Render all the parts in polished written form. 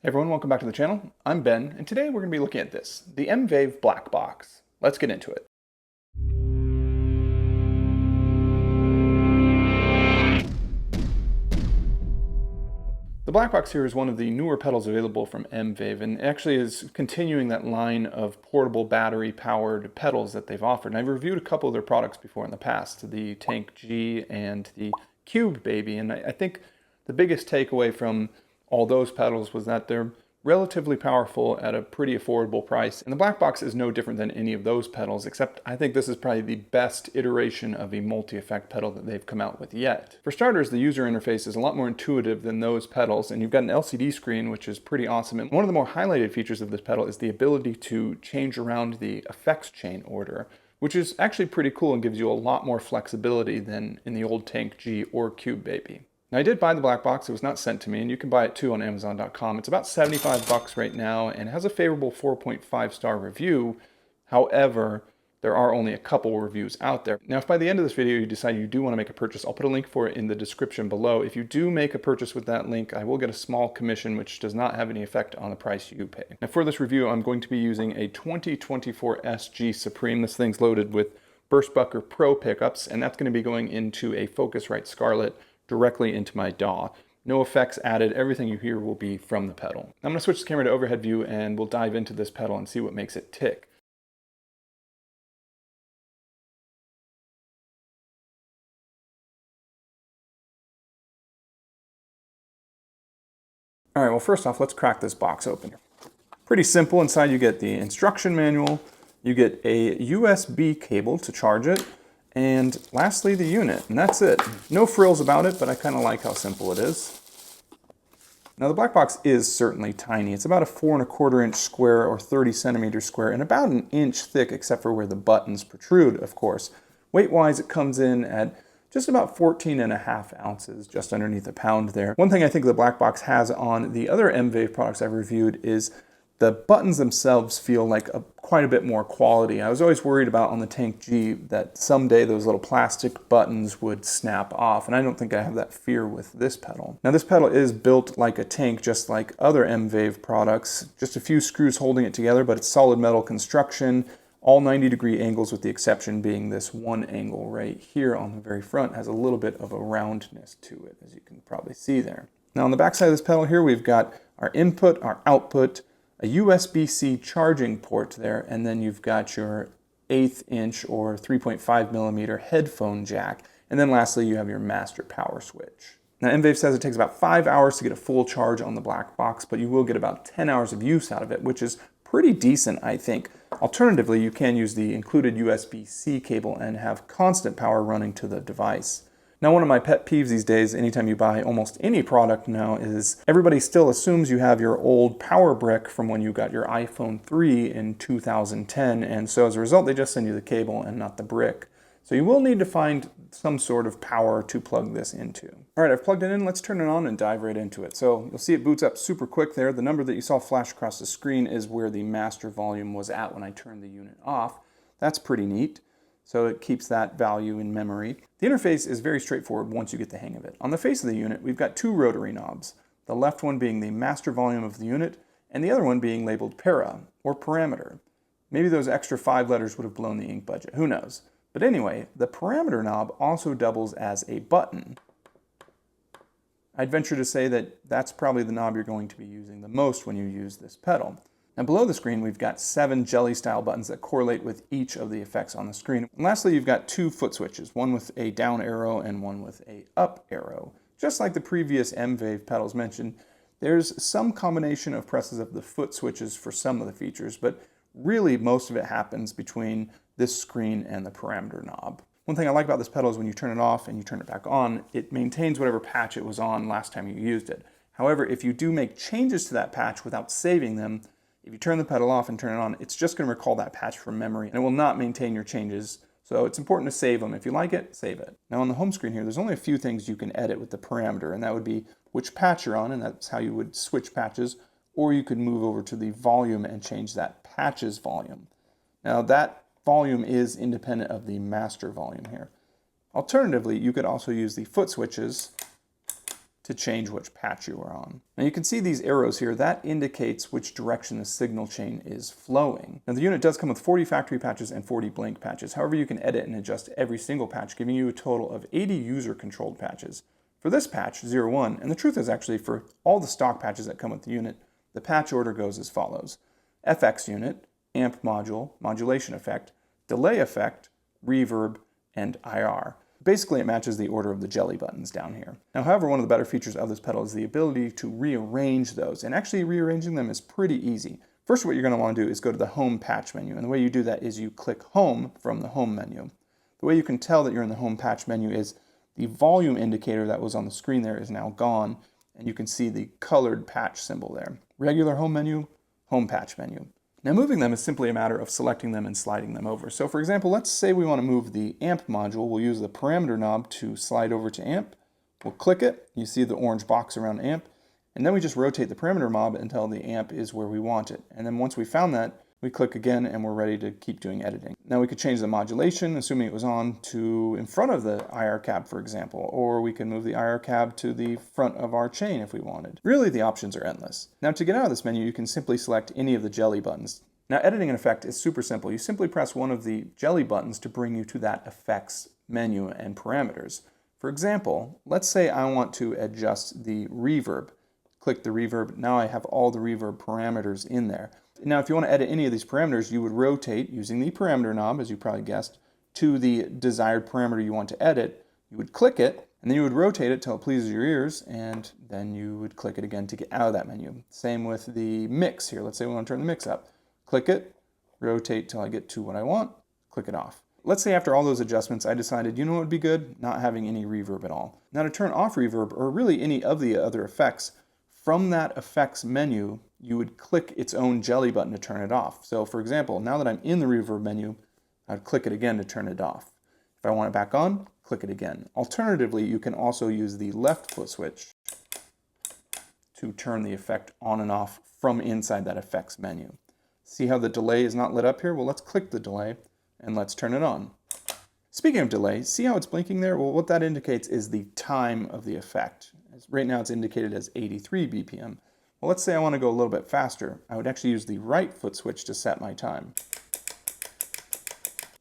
Hey everyone, welcome back to the channel. I'm Ben, and today we're going to be looking at this, the M-Vave Blackbox. Let's get into it. The Blackbox here is one of the newer pedals available from M-Vave, and actually is continuing that line of portable battery-powered pedals that they've offered. And I've reviewed a couple of their products before in the past, the Tank G and the Cube Baby, and I think the biggest takeaway from all those pedals was that they're relatively powerful at a pretty affordable price. And the Blackbox is no different than any of those pedals, except I think this is probably the best iteration of a multi-effect pedal that they've come out with yet. For starters, the user interface is a lot more intuitive than those pedals, and you've got an LCD screen, which is pretty awesome. And one of the more highlighted features of this pedal is the ability to change around the effects chain order, which is actually pretty cool and gives you a lot more flexibility than in the old Tank G or Cube Baby. Now I did buy the Blackbox, it was not sent to me, and you can buy it too on Amazon.com. It's about 75 bucks right now and has a favorable 4.5 star review. However, there are only a couple reviews out there. Now if by the end of this video you decide you do want to make a purchase, I'll put a link for it in the description below. If you do make a purchase with that link, I will get a small commission which does not have any effect on the price you pay. Now for this review, I'm going to be using a 2024 SG Supreme. This thing's loaded with Burstbucker Pro pickups, and that's going to be going into a Focusrite Scarlett directly into my DAW. No effects added, everything you hear will be from the pedal. I'm going to switch the camera to overhead view and we'll dive into this pedal and see what makes it tick. Alright, well first off, let's crack this box open. Pretty simple. Inside you get the instruction manual, you get a USB cable to charge it, and lastly the unit, and that's it. No frills about it, but I kind of like how simple it is. Now the Blackbox is certainly tiny. It's about a 4¼ inch square or 30 centimeters square and about an inch thick except for where the buttons protrude, of course. Weight-wise, it comes in at just about 14½ ounces, just underneath a pound there. One thing I think the Blackbox has on the other M-Vave products I've reviewed is the buttons themselves feel like quite a bit more quality. I was always worried about on the Tank G that someday those little plastic buttons would snap off, and I don't think I have that fear with this pedal. Now this pedal is built like a tank, just like other M-Vave products. Just a few screws holding it together, but it's solid metal construction, all 90-degree angles with the exception being this one angle right here on the very front has a little bit of a roundness to it, as you can probably see there. Now on the back side of this pedal here, we've got our input, our output, a USB-C charging port there, and then you've got your 1/8 inch or 3.5 millimeter headphone jack, and then lastly you have your master power switch. Now M-Vave says it takes about 5 hours to get a full charge on the Blackbox, but you will get about 10 hours of use out of it, which is pretty decent, I think. Alternatively, you can use the included USB-C cable and have constant power running to the device. Now, one of my pet peeves these days, anytime you buy almost any product now, is everybody still assumes you have your old power brick from when you got your iPhone 3 in 2010, and so as a result, they just send you the cable and not the brick. So you will need to find some sort of power to plug this into. All right, I've plugged it in. Let's turn it on and dive right into it. So you'll see it boots up super quick there. The number that you saw flash across the screen is where the master volume was at when I turned the unit off. That's pretty neat. So it keeps that value in memory. The interface is very straightforward once you get the hang of it. On the face of the unit, we've got two rotary knobs, the left one being the master volume of the unit, and the other one being labeled para, or parameter. Maybe those extra 5 letters would have blown the ink budget, who knows? But anyway, the parameter knob also doubles as a button. I'd venture to say that that's probably the knob you're going to be using the most when you use this pedal. Now below the screen, we've got 7 jelly-style buttons that correlate with each of the effects on the screen. And lastly, you've got 2 foot switches, one with a down arrow and one with a up arrow. Just like the previous M-Vave pedals mentioned, there's some combination of presses of the foot switches for some of the features, but really most of it happens between this screen and the parameter knob. One thing I like about this pedal is when you turn it off and you turn it back on, it maintains whatever patch it was on last time you used it. However, if you do make changes to that patch without saving them, if you turn the pedal off and turn it on, it's just going to recall that patch from memory, and it will not maintain your changes. So it's important to save them. If you like it, save it. Now on the home screen here, there's only a few things you can edit with the parameter, and that would be which patch you're on, and that's how you would switch patches, or you could move over to the volume and change that patch's volume. Now that volume is independent of the master volume here. Alternatively, you could also use the foot switches to change which patch you are on. Now you can see these arrows here, that indicates which direction the signal chain is flowing. Now the unit does come with 40 factory patches and 40 blank patches. However, you can edit and adjust every single patch, giving you a total of 80 user-controlled patches. For this patch, 01, and the truth is actually for all the stock patches that come with the unit, the patch order goes as follows: FX unit, amp module, modulation effect, delay effect, reverb, and IR. Basically, it matches the order of the jelly buttons down here. Now, however, one of the better features of this pedal is the ability to rearrange those, and actually rearranging them is pretty easy. First, what you're going to want to do is go to the Home Patch menu, and the way you do that is you click Home from the Home menu. The way you can tell that you're in the Home Patch menu is the volume indicator that was on the screen there is now gone, and you can see the colored patch symbol there. Regular Home menu, Home Patch menu. Now moving them is simply a matter of selecting them and sliding them over. So for example, let's say we want to move the amp module. We'll use the parameter knob to slide over to amp. We'll click it. You see the orange box around amp. And then we just rotate the parameter knob until the amp is where we want it. And then once we found that, we click again and we're ready to keep doing editing. Now we could change the modulation, assuming it was on, to in front of the IR cab, for example, or we can move the IR cab to the front of our chain if we wanted. Really, the options are endless. Now to get out of this menu, you can simply select any of the jelly buttons. Now editing an effect is super simple. You simply press one of the jelly buttons to bring you to that effects menu and parameters. For example, let's say I want to adjust the reverb. Click the reverb. Now I have all the reverb parameters in there. Now, if you want to edit any of these parameters, you would rotate using the parameter knob, as you probably guessed, to the desired parameter you want to edit. You would click it, and then you would rotate it till it pleases your ears, and then you would click it again to get out of that menu. Same with the mix here. Let's say we want to turn the mix up. Click it, rotate till I get to what I want, click it off. Let's say after all those adjustments, I decided, you know what would be good? Not having any reverb at all. Now to turn off reverb, or really any of the other effects, from that effects menu, you would click its own jelly button to turn it off. So for example, now that I'm in the reverb menu, I'd click it again to turn it off. If I want it back on, click it again. Alternatively, you can also use the left foot switch to turn the effect on and off from inside that effects menu. See how the delay is not lit up here? Well, let's click the delay and let's turn it on. Speaking of delay, see how it's blinking there? Well, what that indicates is the time of the effect. Right now it's indicated as 83 BPM. Well, let's say I want to go a little bit faster. I would actually use the right foot switch to set my time.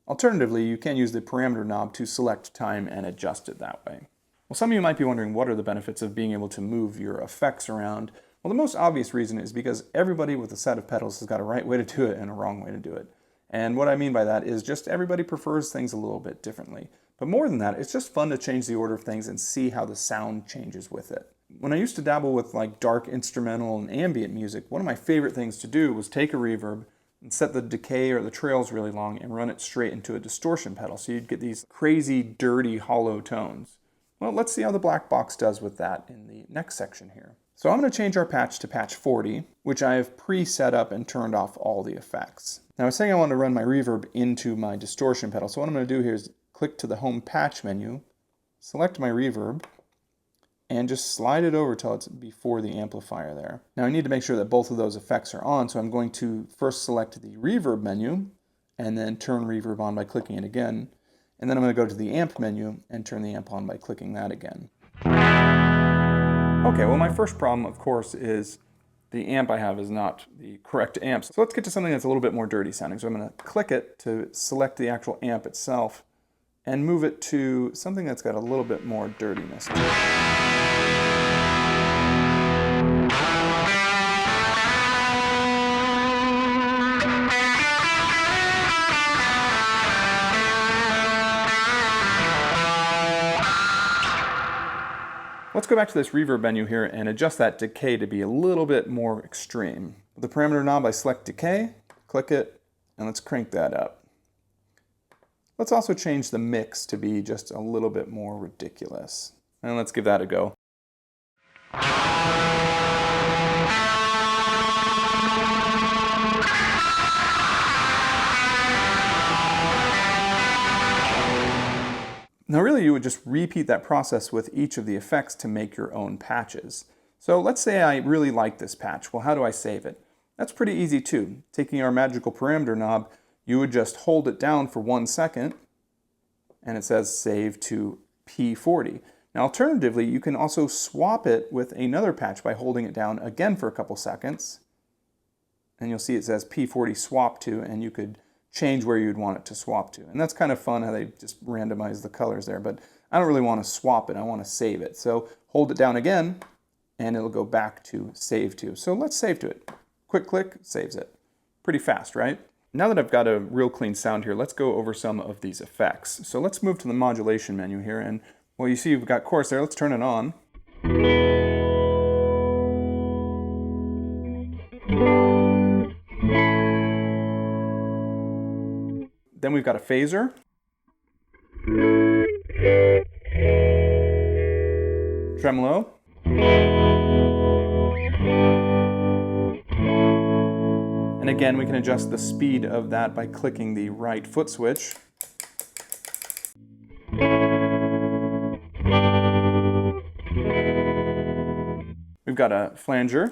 Alternatively, you can use the parameter knob to select time and adjust it that way. Well, some of you might be wondering what are the benefits of being able to move your effects around. Well, the most obvious reason is because everybody with a set of pedals has got a right way to do it and a wrong way to do it. And what I mean by that is just everybody prefers things a little bit differently. But more than that, it's just fun to change the order of things and see how the sound changes with it. When I used to dabble with like dark instrumental and ambient music, one of my favorite things to do was take a reverb and set the decay or the trails really long and run it straight into a distortion pedal. So you'd get these crazy, dirty, hollow tones. Well, let's see how the black box does with that in the next section here. So I'm going to change our patch to patch 40, which I have pre-set up and turned off all the effects. Now I was saying I want to run my reverb into my distortion pedal. So what I'm going to do here is click to the Home Patch menu, select my reverb, and just slide it over till it's before the amplifier there. Now I need to make sure that both of those effects are on, so I'm going to first select the reverb menu, and then turn reverb on by clicking it again. And then I'm going to go to the amp menu and turn the amp on by clicking that again. Okay, well my first problem, of course, is the amp I have is not the correct amp. So let's get to something that's a little bit more dirty sounding. So I'm going to click it to select the actual amp itself and move it to something that's got a little bit more dirtiness to it. Let's go back to this reverb menu here and adjust that decay to be a little bit more extreme. With the parameter knob, I select decay, click it, and let's crank that up. Let's also change the mix to be just a little bit more ridiculous. And let's give that a go. Now really you would just repeat that process with each of the effects to make your own patches. So let's say I really like this patch. Well, how do I save it? That's pretty easy too. Taking our magical parameter knob, you would just hold it down for 1 second and it says save to P40. Now alternatively, you can also swap it with another patch by holding it down again for a couple seconds. And you'll see it says P40 swap to, and you could change where you'd want it to swap to. And that's kind of fun how they just randomize the colors there, but I don't really want to swap it, I want to save it. So hold it down again, and it'll go back to save to. So let's save to it. Quick click, saves it. Pretty fast, right? Now that I've got a real clean sound here, let's go over some of these effects. So let's move to the modulation menu here, and well, you see you've got chorus there. Let's turn it on. Then we've got a phaser. Tremolo. And again, we can adjust the speed of that by clicking the right foot switch. We've got a flanger.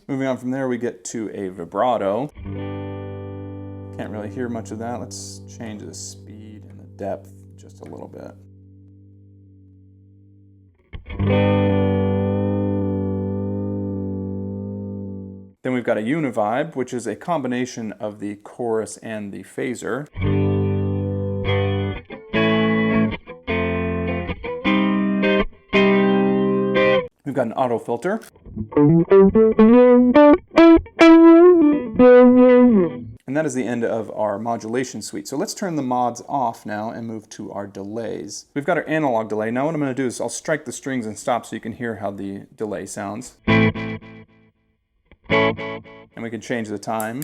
Moving on from there, we get to a vibrato. Can't really hear much of that. Let's change the speed and the depth just a little bit. Then we've got a univibe, which is a combination of the chorus and the phaser. We've got an auto filter. And that is the end of our modulation suite. So let's turn the mods off now and move to our delays. We've got our analog delay. Now what I'm going to do is I'll strike the strings and stop so you can hear how the delay sounds. And we can change the time.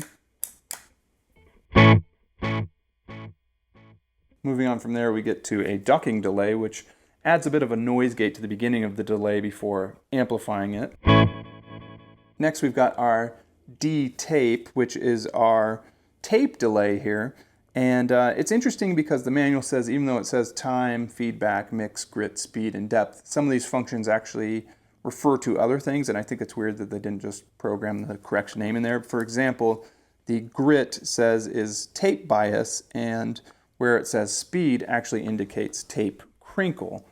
Moving on from there, we get to a ducking delay, which adds a bit of a noise gate to the beginning of the delay before amplifying it. Next, we've got our D-tape, which is our tape delay here. And it's interesting because the manual says, even though it says time, feedback, mix, grit, speed, and depth, some of these functions actually refer to other things, and I think it's weird that they didn't just program the correct name in there. For example, the grit says is tape bias, and where it says speed actually indicates tape crinkle.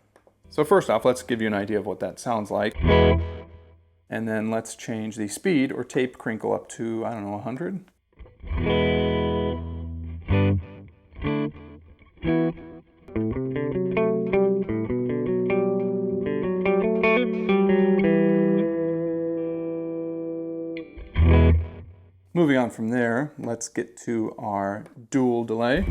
So first off, let's give you an idea of what that sounds like. And then let's change the speed or tape crinkle up to, I don't know, 100. Moving on from there, let's get to our dual delay.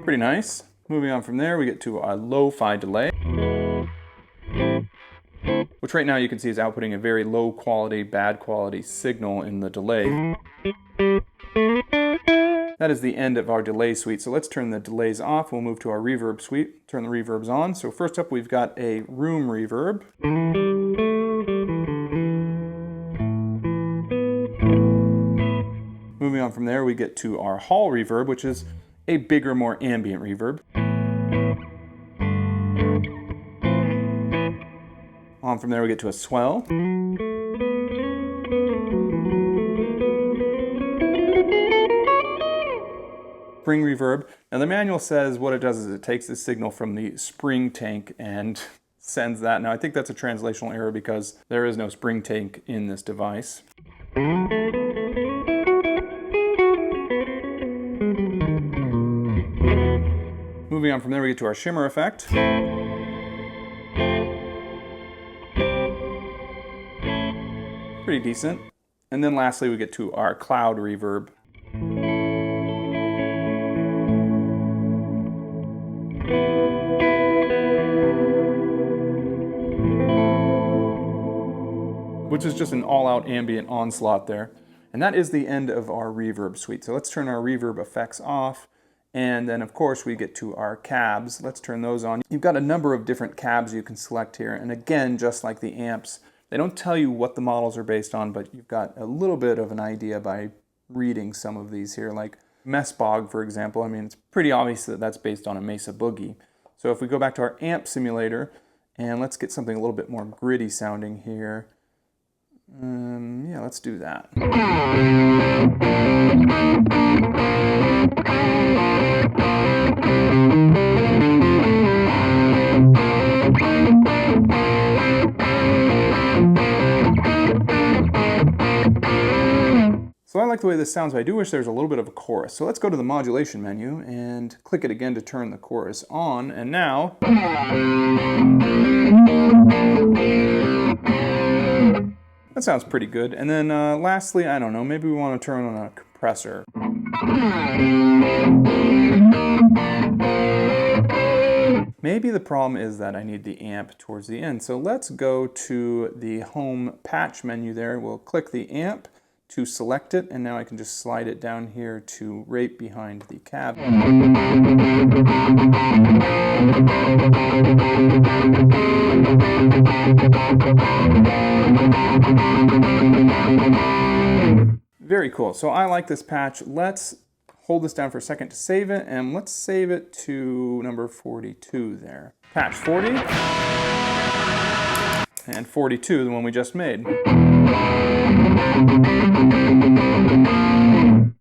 Pretty nice. Moving on from there, we get to our lo-fi delay, which right now you can see is outputting a very low quality, bad quality signal in the delay. That is the end of our delay suite. So let's turn the delays off. We'll move to our reverb suite, turn the reverbs on. So first up, we've got a room reverb. Moving on from there, we get to our hall reverb, which is a bigger, more ambient reverb. On from there, we get to a swell. Spring reverb. Now the manual says what it does is it takes the signal from the spring tank and sends that. Now I think that's a translational error because there is no spring tank in this device. Moving on from there, we get to our shimmer effect. Pretty decent. And then lastly, we get to our cloud reverb. Which is just an all-out ambient onslaught there. And that is the end of our reverb suite. So let's turn our reverb effects off. And then of course we get to our cabs. Let's turn those on. You've got a number of different cabs you can select here. And again, just like the amps, they don't tell you what the models are based on, but you've got a little bit of an idea by reading some of these here. Like Messbog, for example, I mean, it's pretty obvious that that's based on a Mesa Boogie. So if we go back to our amp simulator And let's get something a little bit more gritty sounding here. Yeah, let's do that. So I like the way this sounds, but I do wish there was a little bit of a chorus. So let's go to the modulation menu and click it again to turn the chorus on. And now, that sounds pretty good. And then lastly, I don't know, maybe we want to turn on a compressor. Maybe the problem is that I need the amp towards the end. So let's go to the home patch menu there. We'll click the amp to select it, and now I can just slide it down here to right behind the cab. Very cool. So I like this patch. Let's hold this down for a second to save it, and let's save it to number 42 there. Patch 40 and 42, the one we just made.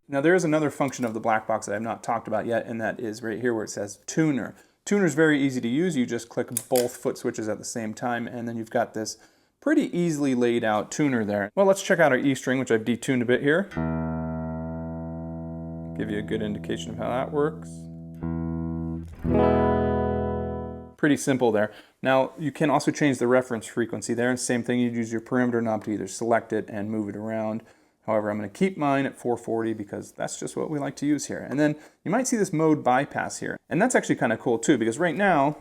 Now there is another function of the black box that I've not talked about yet, and that is right here where it says tuner. Tuner is very easy to use. You just click both foot switches at the same time, and then you've got this pretty easily laid out tuner there. Well, let's check out our E string, which I've detuned a bit here. Give you a good indication of how that works. Pretty simple there. Now you can also change the reference frequency there, and same thing, you'd use your perimeter knob to either select it and move it around. However, I'm going to keep mine at 440 because that's just what we like to use here. And then you might see this mode bypass here, and that's actually kind of cool too, because right now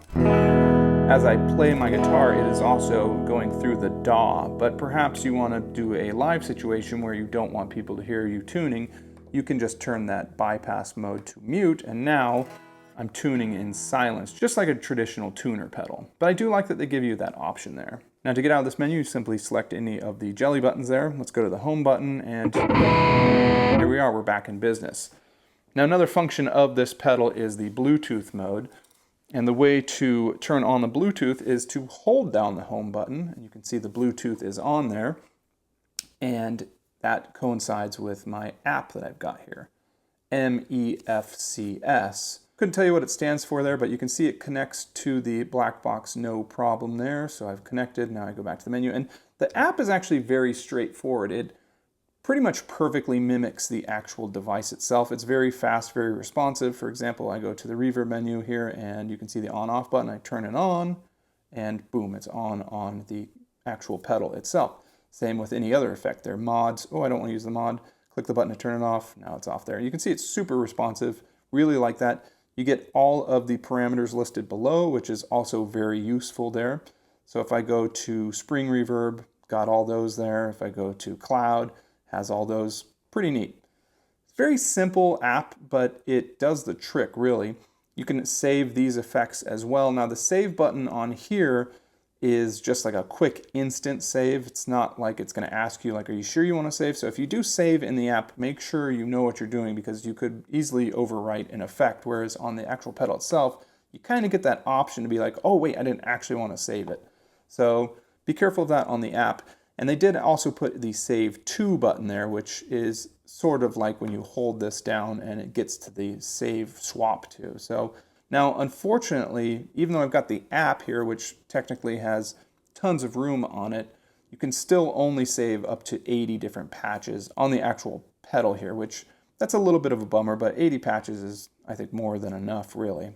as I play my guitar, it is also going through the DAW, but perhaps you want to do a live situation where you don't want people to hear you tuning. You can just turn that bypass mode to mute, and now I'm tuning in silence, just like a traditional tuner pedal. But I do like that they give you that option there. Now to get out of this menu, you simply select any of the jelly buttons there. Let's go to the home button, and here we are, we're back in business. Now another function of this pedal is the Bluetooth mode. And the way to turn on the Bluetooth is to hold down the home button, and you can see the Bluetooth is on there, and that coincides with my app that I've got here, MEFCS. Couldn't tell you what it stands for there, but you can see it connects to the black box no problem there. So I've connected, now I go back to the menu, and the app is actually very straightforward. It pretty much perfectly mimics the actual device itself. It's very fast, very responsive. For example, I go to the reverb menu here, and you can see the on-off button. I turn it on, and boom, it's on the actual pedal itself. Same with any other effect there. Mods, oh, I don't want to use the mod. Click the button to turn it off, now it's off there. You can see it's super responsive, really like that. You get all of the parameters listed below, which is also very useful there. So if I go to spring reverb, got all those there. If I go to cloud, has all those. Pretty neat. It's a very simple app, but it does the trick, really. You can save these effects as well. Now the save button on here is just like a quick instant save. It's not like it's going to ask you, like, are you sure you want to save? So if you do save in the app, make sure you know what you're doing, because you could easily overwrite an effect, whereas on the actual pedal itself, you kind of get that option to be like, oh wait, I didn't actually want to save it. So be careful of that on the app. And they did also put the Save To button there, which is sort of like when you hold this down and it gets to the Save Swap To. So now, unfortunately, even though I've got the app here, which technically has tons of room on it, you can still only save up to 80 different patches on the actual pedal here, which that's a little bit of a bummer, but 80 patches is, I think, more than enough, really.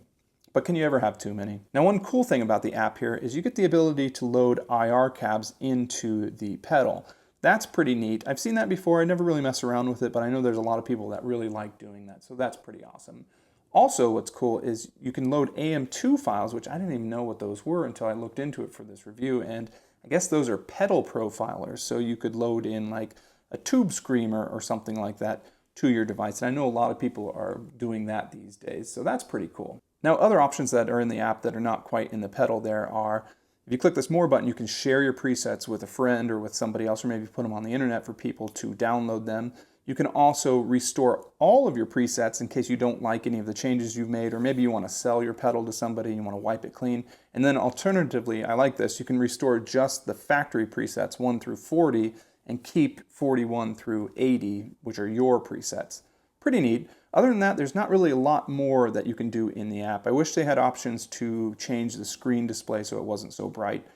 But can you ever have too many? Now, one cool thing about the app here is you get the ability to load IR cabs into the pedal. That's pretty neat. I've seen that before. I never really mess around with it, but I know there's a lot of people that really like doing that, so that's pretty awesome. Also, what's cool is you can load AM2 files, which I didn't even know what those were until I looked into it for this review, and I guess those are pedal profilers, so you could load in like a tube screamer or something like that to your device, and I know a lot of people are doing that these days, so that's pretty cool. Now, other options that are in the app that are not quite in the pedal there are, if you click this More button, you can share your presets with a friend or with somebody else, or maybe put them on the internet for people to download them. You can also restore all of your presets in case you don't like any of the changes you've made, or maybe you want to sell your pedal to somebody and you want to wipe it clean. And then alternatively, I like this, you can restore just the factory presets 1 through 40 and keep 41 through 80, which are your presets. Pretty neat. Other than that, there's not really a lot more that you can do in the app. I wish they had options to change the screen display so it wasn't so bright.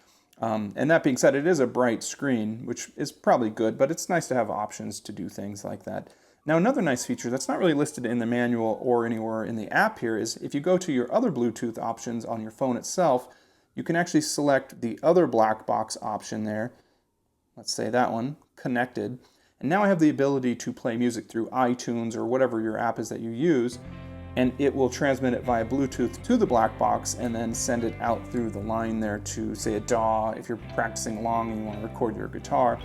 And that being said, it is a bright screen, which is probably good, but it's nice to have options to do things like that. Now, another nice feature that's not really listed in the manual or anywhere in the app here is if you go to your other Bluetooth options on your phone itself, you can actually select the other black box option there. Let's say that one, connected. And now I have the ability to play music through iTunes or whatever your app is that you use, and it will transmit it via Bluetooth to the black box and then send it out through the line there to, say, a DAW if you're practicing along and you want to record your guitar.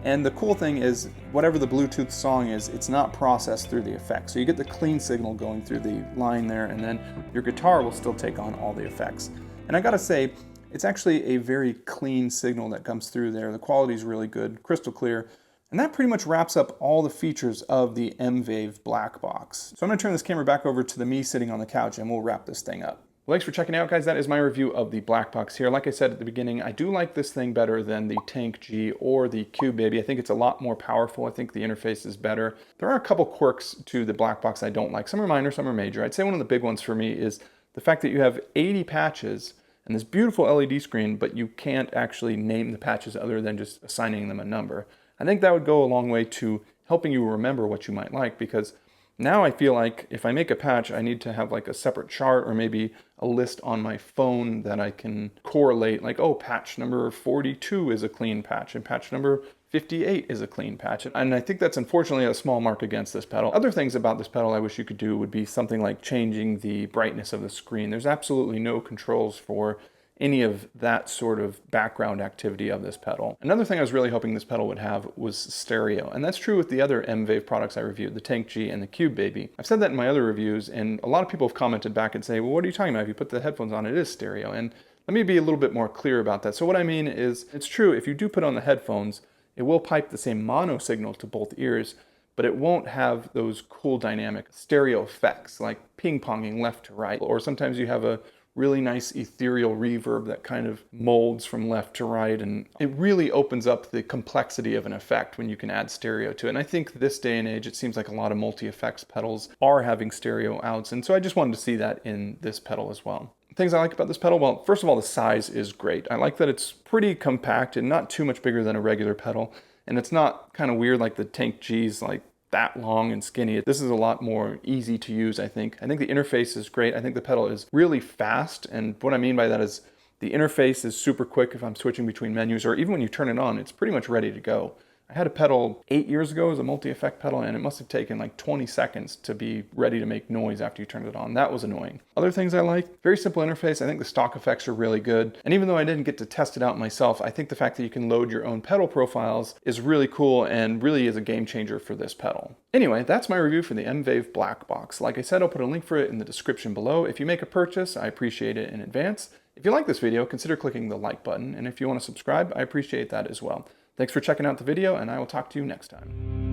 And the cool thing is, whatever the Bluetooth song is, it's not processed through the effects. So you get the clean signal going through the line there, and then your guitar will still take on all the effects. And I gotta say, it's actually a very clean signal that comes through there. The quality is really good, crystal clear. And that pretty much wraps up all the features of the M-Vave Blackbox. So I'm gonna turn this camera back over to me sitting on the couch and we'll wrap this thing up. Well, thanks for checking out, guys. That is my review of the Blackbox here. Like I said at the beginning, I do like this thing better than the Tank G or the Cube Baby. I think it's a lot more powerful. I think the interface is better. There are a couple quirks to the Blackbox I don't like. Some are minor, some are major. I'd say one of the big ones for me is the fact that you have 80 patches and this beautiful LED screen, but you can't actually name the patches other than just assigning them a number. I think that would go a long way to helping you remember what you might like, because now I feel like if I make a patch, I need to have like a separate chart or maybe a list on my phone that I can correlate, like, oh, patch number 42 is a clean patch and patch number 58 is a clean patch. And I think that's unfortunately a small mark against this pedal. Other things about this pedal I wish you could do would be something like changing the brightness of the screen. There's absolutely no controls for any of that sort of background activity of this pedal. Another thing I was really hoping this pedal would have was stereo, and that's true with the other M-Vave products I reviewed, the Tank G and the Cube Baby. I've said that in my other reviews, and a lot of people have commented back and say, well, what are you talking about? If you put the headphones on, it is stereo. And let me be a little bit more clear about that. So what I mean is, it's true, if you do put on the headphones, it will pipe the same mono signal to both ears, but it won't have those cool dynamic stereo effects like ping-ponging left to right, or sometimes you have a really nice ethereal reverb that kind of molds from left to right, and it really opens up the complexity of an effect when you can add stereo to it. And I think this day and age, it seems like a lot of multi-effects pedals are having stereo outs, and so I just wanted to see that in this pedal as well. Things I like about this pedal, well, first of all, the size is great. I like that it's pretty compact and not too much bigger than a regular pedal, and it's not kind of weird like the Tank G's, like that long and skinny. This is a lot more easy to use, I think. I think the interface is great. I think the pedal is really fast, and what I mean by that is the interface is super quick if I'm switching between menus, or even when you turn it on, it's pretty much ready to go. I had a pedal 8 years ago as a multi-effect pedal, and it must have taken like 20 seconds to be ready to make noise after you turned it on. That was annoying. Other things I like, very simple interface. I think the stock effects are really good. And even though I didn't get to test it out myself, I think the fact that you can load your own pedal profiles is really cool and really is a game changer for this pedal. Anyway, that's my review for the M-Vave Blackbox. Like I said, I'll put a link for it in the description below. If you make a purchase, I appreciate it in advance. If you like this video, consider clicking the like button. And if you want to subscribe, I appreciate that as well. Thanks for checking out the video, and I will talk to you next time.